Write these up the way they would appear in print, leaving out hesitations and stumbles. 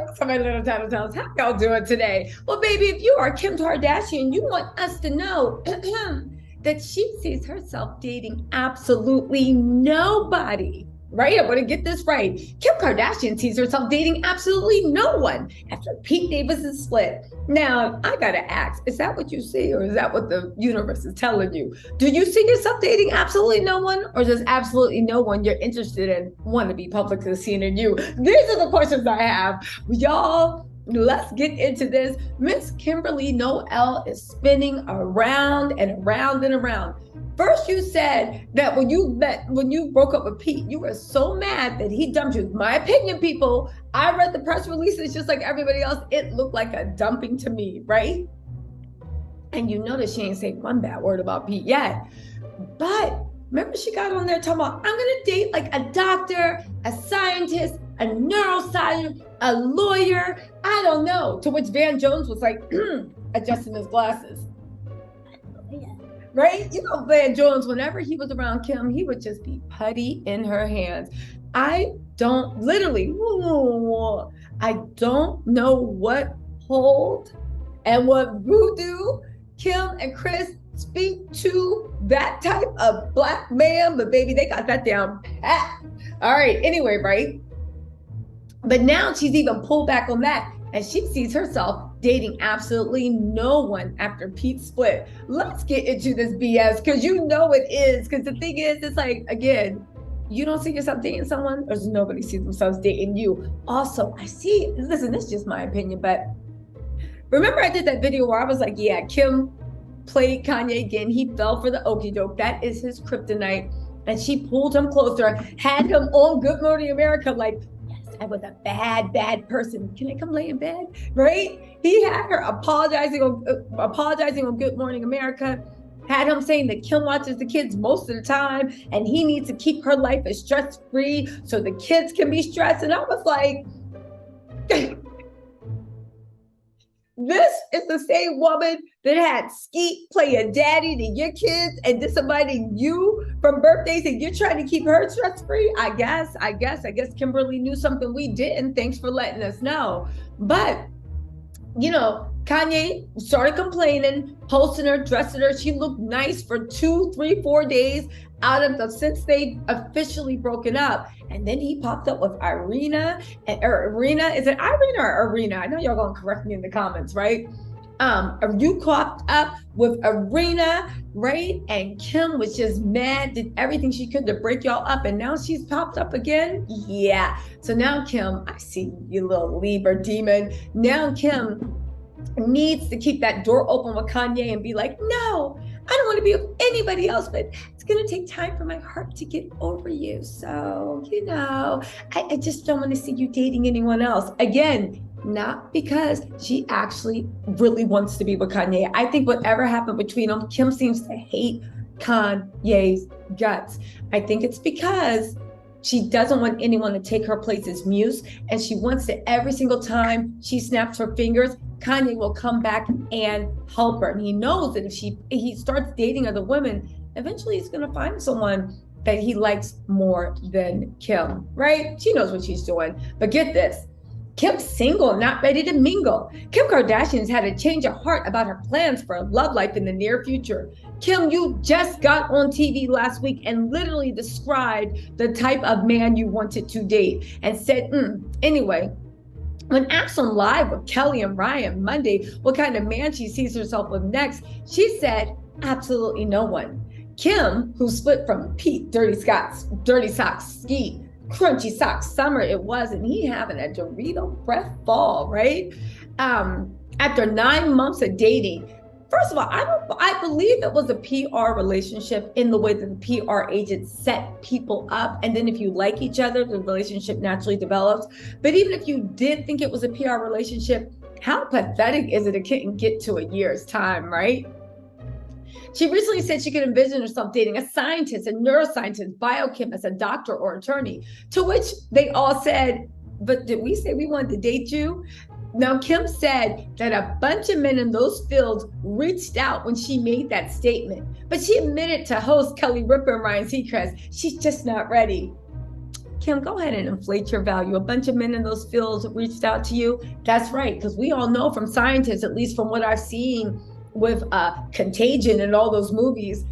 what's up, my little tattletales? How y'all doing today? Well, baby, if you are Kim Kardashian, you want us to know that she sees herself dating absolutely nobody. Right? I want to get this right. Kim Kardashian sees herself dating absolutely no one after Pete Davidson split. Now, I gotta ask, is that what you see, or is that what the universe is telling you? Do you see yourself dating absolutely no one, or does absolutely no one you're interested in want to be publicly seen in you? These are the questions I have. Y'all, let's get into this. Miss Kimberly Noel is spinning around and around and around. First, you said that when you broke up with Pete, you were so mad that he dumped you. My opinion, people, I read the press releases just like everybody else. It looked like a dumping to me, right? And you notice she ain't saying one bad word about Pete yet. But remember, she got on there talking about, I'm gonna date like a doctor, a scientist, a neuroscientist, a lawyer, I don't know. To which Van Jones was like, adjusting his glasses. Right? You know, Van Jones, whenever he was around Kim, he would just be putty in her hands. I don't know what hold and what voodoo Kim and Chris speak to that type of black man, but baby, they got that down pat. All right, anyway, right? But now she's even pulled back on that, and she sees herself dating absolutely no one after Pete split. Let's get into this BS, because you know it is. Because the thing is, it's like, again, you don't see yourself dating someone, or does nobody see themselves dating you? Also, I see, listen, this is just my opinion, but remember I did that video where I was like, yeah, Kim played Kanye again. He fell for the okie doke. That is his kryptonite. And she pulled him closer, had him on Good Morning America, like, I was a bad person. Can I come lay in bed? Right? He had her apologizing on Good Morning America, had him saying that Kim watches the kids most of the time and he needs to keep her life as stress-free so the kids can be stressed. And I was like, this is the same woman that had Skeet play a daddy to your kids and disinviting you from birthdays, and you're trying to keep her stress-free. I guess Kimberly knew something we didn't. Thanks for letting us know. But, you know, Kanye started complaining, posting her, dressing her. She looked nice for 2, 3, 4 days since they officially broken up. And then he popped up with Irena. Is it Irena or Irena? I know y'all gonna correct me in the comments, right? You popped up with Irena, right? And Kim was just mad, did everything she could to break y'all up, and now she's popped up again. Yeah. So now Kim, I see you little Libra demon. Now Kim needs to keep that door open with Kanye and be like, no, I don't want to be with anybody else, but it's going to take time for my heart to get over you. So, you know, I just don't want to see you dating anyone else. Again, not because she actually really wants to be with Kanye. I think whatever happened between them, Kim seems to hate Kanye's guts. I think it's because she doesn't want anyone to take her place as muse, and she wants to, every single time she snaps her fingers, Kanye will come back and help her. And he knows that if he starts dating other women, eventually he's going to find someone that he likes more than Kim, right? She knows what she's doing. But get this, Kim's single, not ready to mingle. Kim Kardashian's had a change of heart about her plans for a love life in the near future. Kim, you just got on TV last week and literally described the type of man you wanted to date and said, anyway. When asked on Live with Kelly and Ryan Monday what kind of man she sees herself with next, she said, absolutely no one. Kim, who split from Pete, Dirty Socks, Skeet, Crunchy Socks Summer it was, and he having a Dorito breath fall, right? After 9 months of dating, first of all, I believe it was a PR relationship in the way that the PR agent set people up. And then if you like each other, the relationship naturally develops. But even if you did think it was a PR relationship, how pathetic is it couldn't get to a year's time, right? She recently said she could envision herself dating a scientist, a neuroscientist, biochemist, a doctor or attorney, to which they all said, but did we say we wanted to date you? Now, Kim said that a bunch of men in those fields reached out when she made that statement, but she admitted to host Kelly Ripa and Ryan Seacrest, she's just not ready. Kim, go ahead and inflate your value. A bunch of men in those fields reached out to you. That's right, because we all know from scientists, at least from what I've seen with Contagion and all those movies,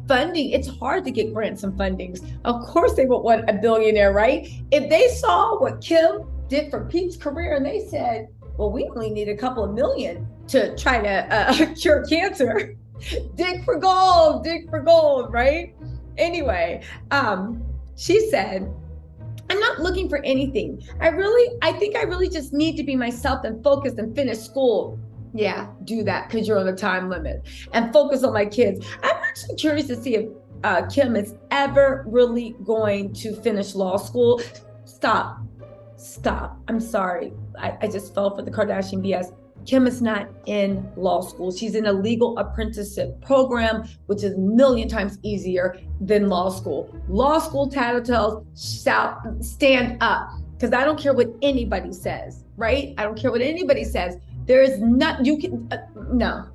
funding, it's hard to get grants and fundings. Of course they would want a billionaire, right? If they saw what Kim did for Pete's career and they said, well, we only need a couple of million to try to cure cancer. Dig for gold, right? Anyway, she said, I'm not looking for anything. I think I really just need to be myself and focus and finish school. Yeah, do that because you're on a time limit and focus on my kids. I'm actually curious to see if Kim is ever really going to finish law school. Stop. I'm sorry. I just fell for the Kardashian BS. Kim is not in law school. She's in a legal apprenticeship program, which is a million times easier than law school. Law school tattletales, shout, stand up, because I don't care what anybody says, right? I don't care what anybody says. There is not, you can, no,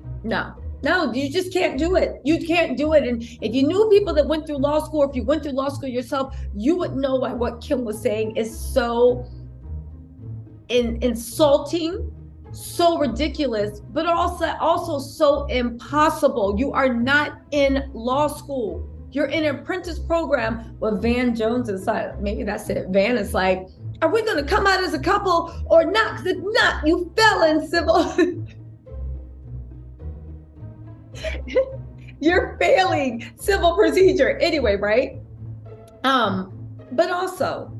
you just can't do it. You can't do it. And if you knew people that went through law school, or if you went through law school yourself, you would know why what Kim was saying is so insulting, so ridiculous, but also so impossible. You are not in law school. You're in an apprentice program. Well, Van Jones is like, maybe that's it. Van is like, are we going to come out as a couple or not? Because if not, you fell in civil. You're failing civil procedure anyway, right? But also,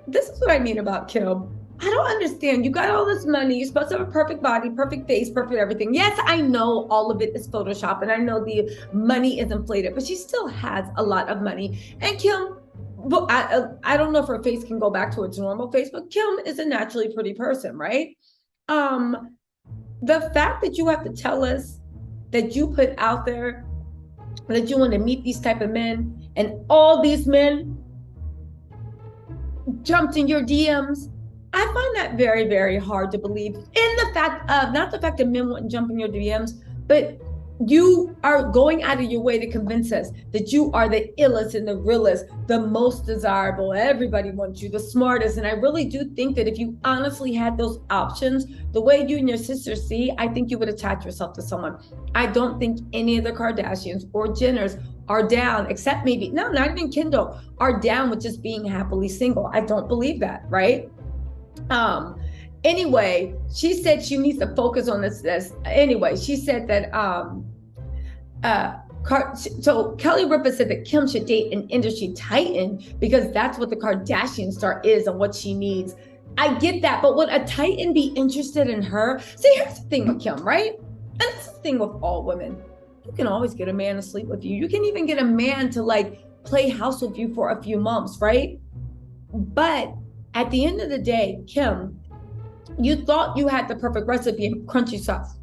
this is what I mean about Kim. I don't understand. You got all this money. You're supposed to have a perfect body, perfect face, perfect everything. Yes, I know all of it is Photoshop and I know the money is inflated, but she still has a lot of money. And Kim, I don't know if her face can go back to its normal face, but Kim is a naturally pretty person, right? The fact that you have to tell us that you put out there that you want to meet these type of men and all these men jumped in your DMs, I find that very, very hard to believe. In the fact of, not the fact that men wouldn't jump in your DMs, but you are going out of your way to convince us that you are the illest and the realest, the most desirable. Everybody wants you, the smartest. And I really do think that if you honestly had those options, the way you and your sister see, I think you would attach yourself to someone. I don't think any of the Kardashians or Jenners are down, except maybe, no, not even Kendall, are down with just being happily single. I don't believe that, right? Anyway, she said she needs to focus on this. Anyway, she said that, so Kelly Ripa said that Kim should date an industry titan because that's what the Kardashian star is and what she needs. I get that, but would a titan be interested in her? See, here's the thing with Kim, right? And it's the thing with all women. You can always get a man to sleep with you. You can even get a man to like play house with you for a few months, right? But at the end of the day, Kim, you thought you had the perfect recipe and crunchy sauce.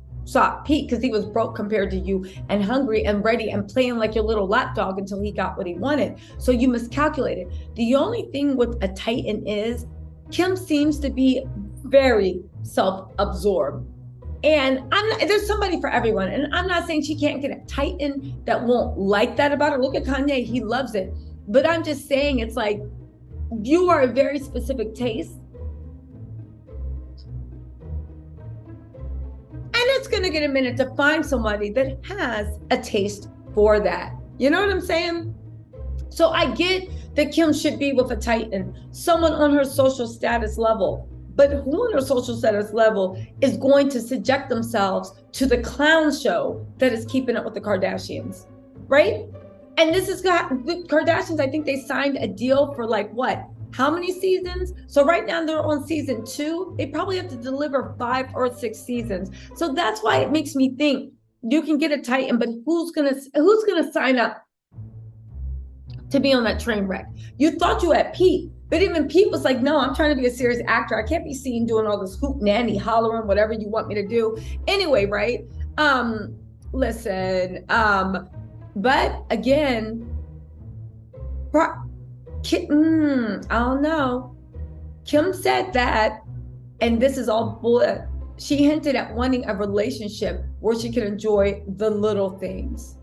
Pete, because he was broke compared to you and hungry and ready and playing like your little lapdog until he got what he wanted. So you miscalculated. The only thing with a titan is Kim seems to be very self-absorbed. And there's somebody for everyone. And I'm not saying she can't get a titan that won't like that about her. Look at Kanye, he loves it. But I'm just saying it's like, you are a very specific taste. And it's going to get a minute to find somebody that has a taste for that. You know what I'm saying? So I get that Kim should be with a titan, someone on her social status level. But who on her social status level is going to subject themselves to the clown show that is keeping up with the Kardashians, right? And this is the Kardashians, I think they signed a deal for like what? How many seasons? So right now they're on season 2. They probably have to deliver 5 or 6 seasons. So that's why it makes me think you can get a titan, but who's gonna sign up to be on that train wreck? You thought you had Pete, but even Pete was like, no, I'm trying to be a serious actor. I can't be seen doing all this hoop nanny, hollering, whatever you want me to do. Anyway, right? Listen, but again, I don't know. Kim said that, and this is all bullet. She hinted at wanting a relationship where she could enjoy the little things.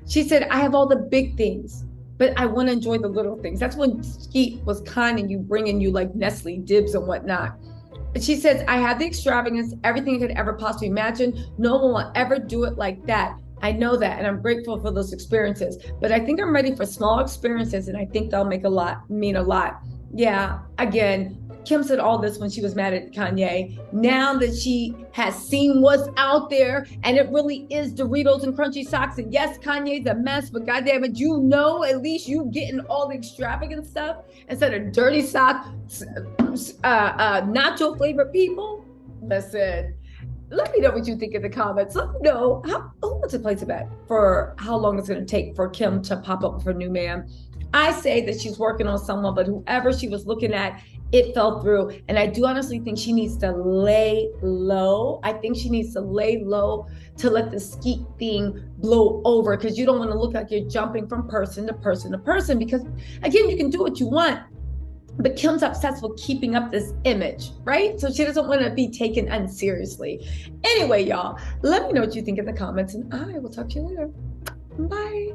She said, I have all the big things, but I want to enjoy the little things. That's when Skeet was kind and you bringing you like Nestle dibs and whatnot. She says, I had the extravagance, everything I could ever possibly imagine. No one will ever do it like that. I know that, and I'm grateful for those experiences. But I think I'm ready for small experiences, and I think they'll mean a lot. Yeah, again, Kim said all this when she was mad at Kanye. Now that she has seen what's out there, and it really is Doritos and crunchy socks, and yes, Kanye's a mess, but goddamn it, you know, at least you getting all the extravagant stuff instead of dirty socks, nacho flavored people. Listen, let me know what you think in the comments. Let me know who wants to place a bet for how long it's going to take for Kim to pop up with her new man. I say that she's working on someone, but whoever she was looking at, it fell through. And I do honestly think she needs to lay low. I think she needs to lay low to let the Skeet thing blow over, because you don't want to look like you're jumping from person to person to person, because again, you can do what you want, but Kim's obsessed with keeping up this image, right? So she doesn't want to be taken unseriously. Anyway, y'all, let me know what you think in the comments, and I will talk to you later. Bye.